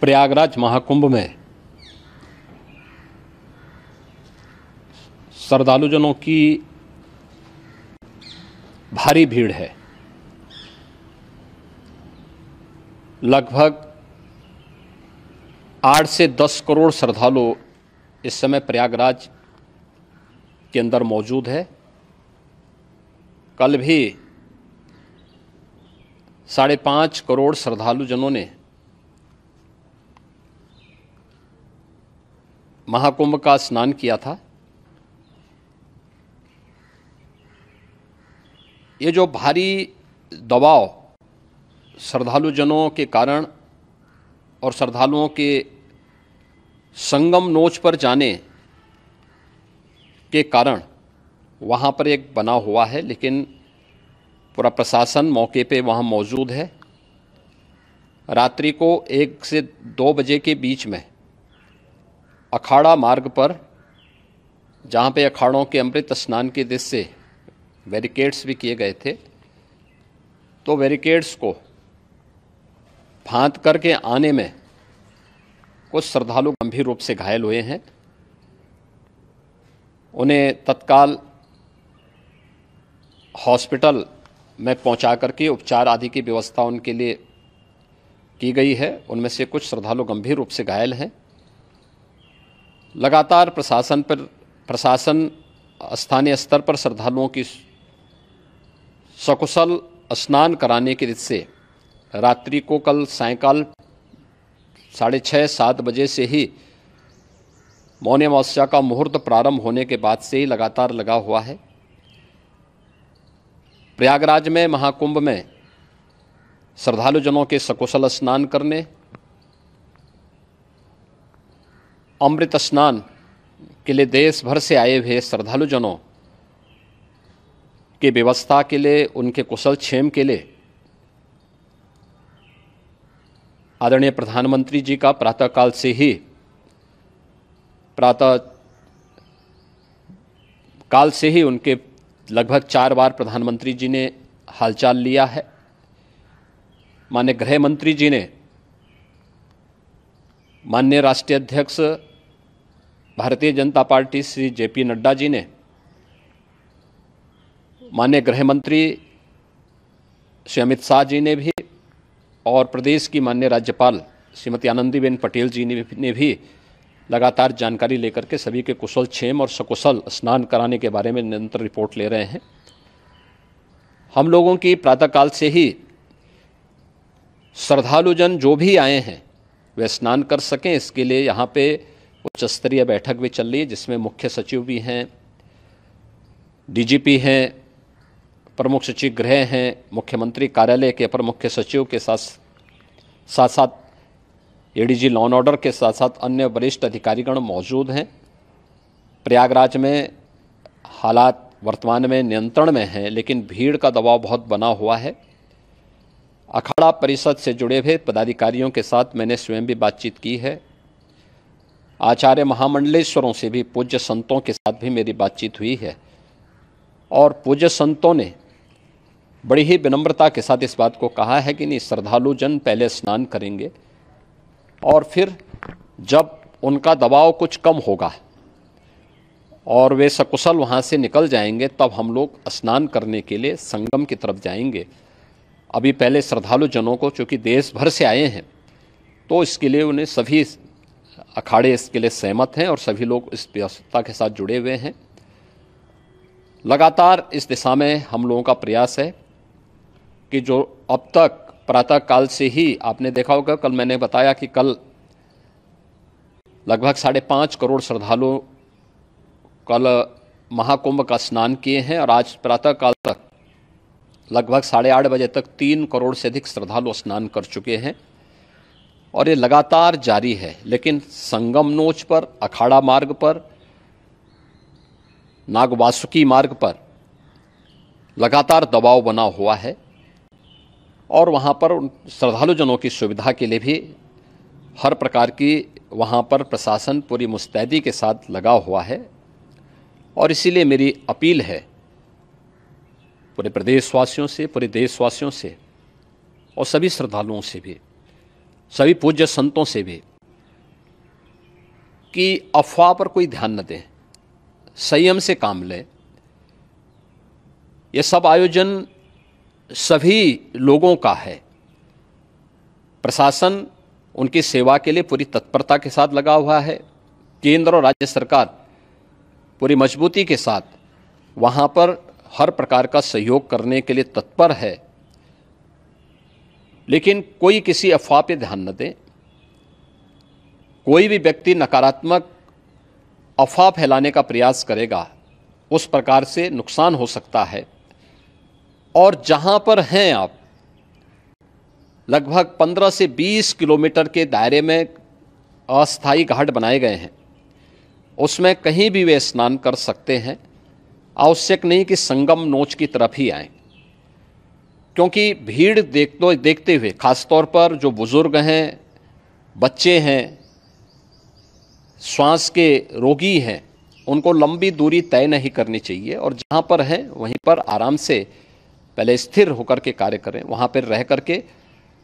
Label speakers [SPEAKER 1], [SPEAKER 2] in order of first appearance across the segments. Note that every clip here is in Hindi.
[SPEAKER 1] प्रयागराज महाकुंभ में श्रद्धालुजनों की भारी भीड़ है। लगभग 8 से 10 करोड़ श्रद्धालु इस समय प्रयागराज के अंदर मौजूद है। कल भी 5.5 करोड़ श्रद्धालुजनों ने महाकुंभ का स्नान किया था। ये जो भारी दबाव श्रद्धालुजनों के कारण और श्रद्धालुओं के संगम नोच पर जाने के कारण वहाँ पर एक बना हुआ है, लेकिन पूरा प्रशासन मौके पे वहाँ मौजूद है। रात्रि को 1 से 2 बजे के बीच में अखाड़ा मार्ग पर, जहाँ पे अखाड़ों के अमृत स्नान के दृश्य से बैरिकेड्स भी किए गए थे, तो बैरिकेड्स को फांद करके आने में कुछ श्रद्धालु गंभीर रूप से घायल हुए हैं। उन्हें तत्काल हॉस्पिटल में पहुंचा करके उपचार आदि की व्यवस्था उनके लिए की गई है। उनमें से कुछ श्रद्धालु गंभीर रूप से घायल हैं। लगातार प्रशासन स्थानीय स्तर पर श्रद्धालुओं की सकुशल स्नान कराने के दृष्टि से रात्रि को कल सायंकाल 6:30-7 बजे से ही मौनी अमावस्या का मुहूर्त प्रारंभ होने के बाद से ही लगातार लगा हुआ है। प्रयागराज में महाकुंभ में श्रद्धालुजनों के सकुशल स्नान करने, अमृत स्नान के लिए देश भर से आए हुए श्रद्धालुजनों की व्यवस्था के लिए, उनके कुशल क्षेम के लिए आदरणीय प्रधानमंत्री जी का प्रातःकाल से ही उनके लगभग 4 बार प्रधानमंत्री जी ने हालचाल लिया है। माननीय गृह मंत्री जी ने, माननीय राष्ट्रीय अध्यक्ष भारतीय जनता पार्टी श्री JP नड्डा जी ने, माननीय गृह मंत्री श्री अमित शाह जी ने भी, और प्रदेश की माननीय राज्यपाल श्रीमती आनंदीबेन पटेल जी ने भी लगातार जानकारी लेकर के सभी के कुशल क्षेम और सकुशल स्नान कराने के बारे में निरंतर रिपोर्ट ले रहे हैं। हम लोगों की प्रातःकाल से ही श्रद्धालुजन जो भी आए हैं वे स्नान कर सकें, इसके लिए यहाँ पे उच्च स्तरीय बैठक भी चल रही है, जिसमें मुख्य सचिव भी हैं, DGP हैं, प्रमुख सचिव गृह हैं, मुख्यमंत्री कार्यालय के अपर मुख्य सचिव के साथ साथ ADG लॉ एंड ऑर्डर के साथ साथ अन्य वरिष्ठ अधिकारीगण मौजूद हैं। प्रयागराज में हालात वर्तमान में नियंत्रण में हैं, लेकिन भीड़ का दबाव बहुत बना हुआ है। अखाड़ा परिषद से जुड़े हुए पदाधिकारियों के साथ मैंने स्वयं भी बातचीत की है। आचार्य महामंडलेश्वरों से भी, पूज्य संतों के साथ भी मेरी बातचीत हुई है, और पूज्य संतों ने बड़ी ही विनम्रता के साथ इस बात को कहा है कि नहीं, श्रद्धालुजन पहले स्नान करेंगे और फिर जब उनका दबाव कुछ कम होगा और वे सकुशल वहाँ से निकल जाएंगे, तब हम लोग स्नान करने के लिए संगम की तरफ जाएंगे। अभी पहले श्रद्धालुजनों को, चूँकि देश भर से आए हैं, तो इसके लिए उन्हें सभी अखाड़े इसके लिए सहमत हैं और सभी लोग इस व्यवस्था के साथ जुड़े हुए हैं। लगातार इस दिशा में हम लोगों का प्रयास है कि जो अब तक प्रातःकाल से ही आपने देखा होगा, कल मैंने बताया कि कल लगभग 5.5 करोड़ श्रद्धालु कल महाकुंभ का स्नान किए हैं, और आज प्रातःकाल तक लगभग 8:30 बजे तक 3 करोड़ से अधिक श्रद्धालु स्नान कर चुके हैं, और ये लगातार जारी है। लेकिन संगम नोच पर, अखाड़ा मार्ग पर, नागवासुकी मार्ग पर लगातार दबाव बना हुआ है, और वहाँ पर श्रद्धालुजनों की सुविधा के लिए भी हर प्रकार की वहाँ पर प्रशासन पूरी मुस्तैदी के साथ लगा हुआ है। और इसीलिए मेरी अपील है पूरे प्रदेशवासियों से, पूरे देशवासियों से और सभी श्रद्धालुओं से भी सभी पूज्य संतों से भी कि अफवाह पर कोई ध्यान न दें, संयम से काम लें। यह सब आयोजन सभी लोगों का है। प्रशासन उनकी सेवा के लिए पूरी तत्परता के साथ लगा हुआ है। केंद्र और राज्य सरकार पूरी मजबूती के साथ वहां पर हर प्रकार का सहयोग करने के लिए तत्पर है। लेकिन कोई किसी अफवाह पे ध्यान न दें। कोई भी व्यक्ति नकारात्मक अफवाह फैलाने का प्रयास करेगा, उस प्रकार से नुकसान हो सकता है। और जहां पर हैं आप, लगभग 15 से 20 किलोमीटर के दायरे में अस्थायी घाट बनाए गए हैं, उसमें कहीं भी वे स्नान कर सकते हैं। आवश्यक नहीं कि संगम नोच की तरफ ही आएं, क्योंकि भीड़ देखते हुए खासतौर पर जो बुजुर्ग हैं, बच्चे हैं, श्वास के रोगी हैं, उनको लंबी दूरी तय नहीं करनी चाहिए। और जहाँ पर हैं वहीं पर आराम से पहले स्थिर होकर के कार्य करें, वहाँ पर रह करके।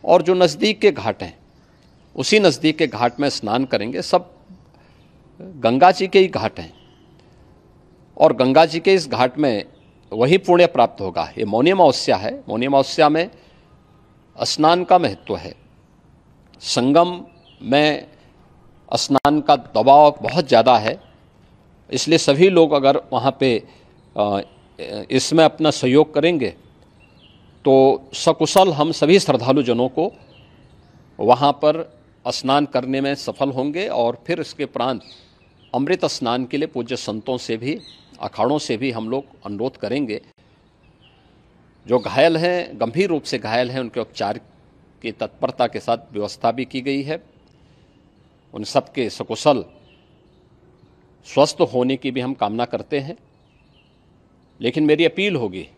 [SPEAKER 1] और जो नज़दीक के घाट हैं, उसी नज़दीक के घाट में स्नान करेंगे। सब गंगा जी के ही घाट हैं और गंगा जी के इस घाट में वही पुण्य प्राप्त होगा। ये मौनी अमावस्या है। मौनी अमावस्या में स्नान का महत्व है। संगम में स्नान का दबाव बहुत ज़्यादा है, इसलिए सभी लोग अगर वहाँ पे इसमें अपना सहयोग करेंगे तो सकुशल हम सभी श्रद्धालु जनों को वहाँ पर स्नान करने में सफल होंगे। और फिर इसके उपरांत अमृत स्नान के लिए पूज्य संतों से भी, अखाड़ों से भी हम लोग अनुरोध करेंगे। जो घायल हैं, गंभीर रूप से घायल हैं, उनके उपचार की तत्परता के साथ व्यवस्था भी की गई है। उन सबके सकुशल स्वस्थ होने की भी हम कामना करते हैं। लेकिन मेरी अपील होगी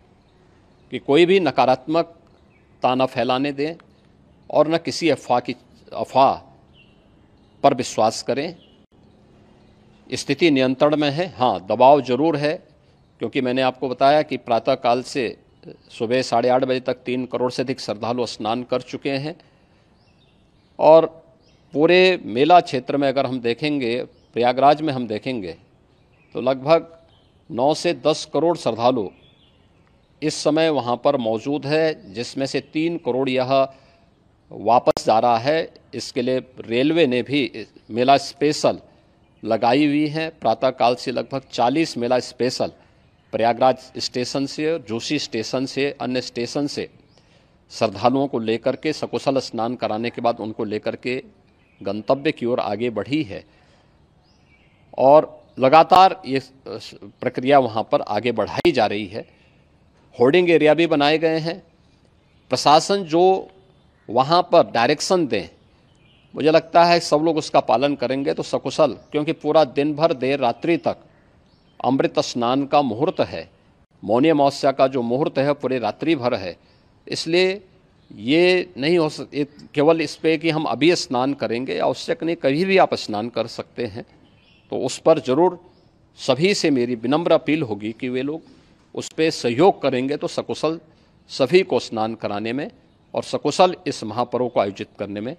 [SPEAKER 1] कि कोई भी नकारात्मकता न फैलाने दें और न किसी अफवाह पर विश्वास करें। स्थिति नियंत्रण में है। हाँ, दबाव जरूर है, क्योंकि मैंने आपको बताया कि प्रातःकाल से सुबह 8:30 बजे तक 3 करोड़ से अधिक श्रद्धालु स्नान कर चुके हैं। और पूरे मेला क्षेत्र में अगर हम देखेंगे, प्रयागराज में हम देखेंगे तो लगभग 9 से 10 करोड़ श्रद्धालु इस समय वहाँ पर मौजूद है, जिसमें से 3 करोड़ यह वापस जा रहा है। इसके लिए रेलवे ने भी मेला स्पेशल लगाई हुई है। प्रातःकाल से लगभग 40 मेला स्पेशल प्रयागराज स्टेशन से और जोशी स्टेशन से, अन्य स्टेशन से श्रद्धालुओं को लेकर के सकुशल स्नान कराने के बाद उनको लेकर के गंतव्य की ओर आगे बढ़ी है। और लगातार ये प्रक्रिया वहाँ पर आगे बढ़ाई जा रही है। होर्डिंग एरिया भी बनाए गए हैं। प्रशासन जो वहाँ पर डायरेक्शन दें, मुझे लगता है सब लोग उसका पालन करेंगे तो सकुशल, क्योंकि पूरा दिन भर देर रात्रि तक अमृत स्नान का मुहूर्त है। मौनी अमावस्या का जो मुहूर्त है पूरे रात्रि भर है। इसलिए ये नहीं हो केवल इस पे कि हम अभी स्नान करेंगे, आवश्यक नहीं, कभी भी आप स्नान कर सकते हैं। तो उस पर ज़रूर सभी से मेरी विनम्र अपील होगी कि वे लोग उस पर सहयोग करेंगे तो सकुशल सभी को स्नान कराने में और सकुशल इस महापर्व को आयोजित करने में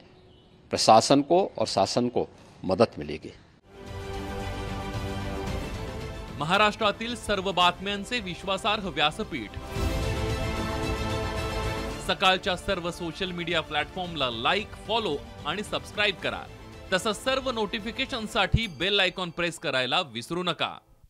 [SPEAKER 1] प्रशासन को और शासन को मदत मिलेगी।
[SPEAKER 2] महाराष्ट्रातील सर्व बातम्यांचे विश्वासार्ह व्यासपीठ, सकाळच्या सर्व सोशल मीडिया प्लॅटफॉर्मला लाईक, फॉलो आणि सबस्क्राईब करा। तसंच सर्व नोटिफिकेशनसाठी बेल आयकॉन प्रेस करायला विसरू नका।